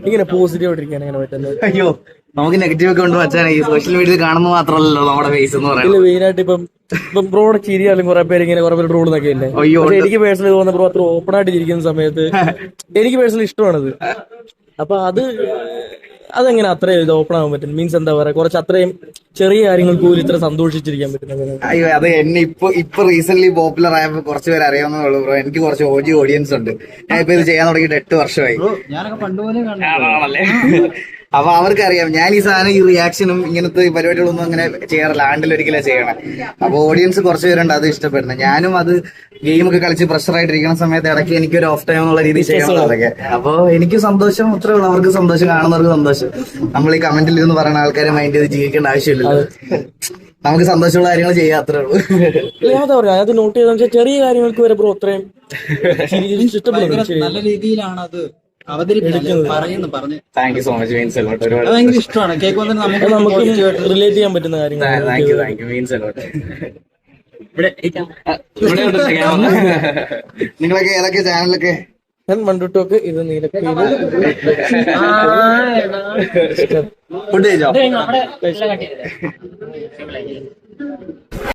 ഇങ്ങനെ പോസിറ്റീവ് ആയിട്ടിരിക്കാൻ എങ്ങനെ പറ്റുന്നത്? അയ്യോ, നമുക്ക് നെഗറ്റീവ് ഒക്കെ കൊണ്ട് വെച്ചാൽ ഈ സോഷ്യൽ മീഡിയയിൽ കാണുന്ന മാത്രമല്ലല്ലോ നമ്മുടെ ഫേസ് എന്ന് ഇതില് പറയുന്നത്. മെയിൻ ആയിട്ട് ഇപ്പം ബ്രോയുടെ ചിരിയാലും കുറെ പേര് ഇങ്ങനെ കുറെ പേര് ട്രോൾ എന്നൊക്കെ ഇല്ലേ? അയ്യോ, പക്ഷെ എനിക്ക് പേഴ്സണലി തോന്നുന്ന ബ്രോ അത്ര ഓപ്പൺ ആയിട്ട് ഇരിക്കുന്ന സമയത്ത് എനിക്ക് പേഴ്സണലി ഇഷ്ടമാണത്. അപ്പൊ അതെങ്ങനെ അത്രയും ഇത് ഓപ്പൺ ആവാൻ പറ്റും? മീൻസ് എന്താ പറയാ, കുറച്ച് അത്രയും ചെറിയ കാര്യങ്ങൾക്ക് പോലും ഇത്ര സന്തോഷിച്ചിരിക്കാൻ പറ്റുന്നത്? അയ്യോ, അത് എന്നെ ഇപ്പൊ റീസെന്റ് പോപ്പുലർ ആയപ്പോ കുറച്ച് പേര് അറിയാവുന്നേ ഉള്ളൂ ബ്രോ. എനിക്ക് കുറച്ച് ഓഡിയൻസ് ഉണ്ട്. ഞാൻ ഇപ്പൊ ഇത് ചെയ്യാൻ തുടങ്ങിയിട്ട് 8 വർഷമായി. ഞാനൊക്കെ പണ്ടുപോലെ ആണല്ലേ? അപ്പൊ അവർക്കറിയാം ഞാൻ ഈ സാധനം, ഈ റിയാക്ഷനും ഇങ്ങനത്തെ പരിപാടികളൊന്നും അങ്ങനെ ചെയ്യാറില്ല. ആണ്ടിലൊരിക്കലേ ചെയ്യണം. അപ്പൊ ഓഡിയൻസ് കുറച്ച് പേരുണ്ട് അത് ഇഷ്ടപ്പെടുന്നത്. ഞാനും അത് ഗെയിമൊക്കെ കളിച്ച് പ്രഷറായിട്ടിരിക്കുന്ന സമയത്ത് ഇടയ്ക്ക് എനിക്കൊരു ഓഫ് ടൈം എന്നുള്ള രീതിയിൽ ചെയ്യണം അതൊക്കെ. അപ്പൊ എനിക്ക് സന്തോഷം, അത്രേ ഉള്ളൂ. അവർക്ക് സന്തോഷം, കാണുന്നവർക്ക് സന്തോഷം. നമ്മൾ ഈ കമന്റിൽ ഇരുന്ന് പറയുന്ന ആൾക്കാരെ മൈൻഡ് ചെയ്ത് ജീവിക്കേണ്ട ആവശ്യമില്ലല്ലോ. നമുക്ക് സന്തോഷമുള്ള കാര്യങ്ങൾ ചെയ്യാൻ അത്രേ ഉള്ളൂ. അതാ പറയാ, അത് നോട്ട് ചെയ്ത ചെറിയ കാര്യങ്ങൾക്ക് വരെ ബ്രോ അത്രയും ഇഷ്ടപ്പെടുന്നു. നല്ല രീതിയിലാണ് അത് അവതരിപ്പിക്കുന്നത്. Thank you so much means allot. ഒരുപാട് ഭയങ്കര ഇഷ്ടമാണ്. കേക്ക് വന്നിട്ട് നമുക്ക് റിലേറ്റ് ചെയ്യാൻ പറ്റുന്ന കാര്യങ്ങൾ. Thank you means allot. നിങ്ങളൊക്കെ ഏതൊക്കെ ചാനലൊക്കെ? ഞാൻ മണ്ടുട്ടോക്ക്, ഇത് നീലപ്പേര്. ഫുഡ് കഴിച്ചോ?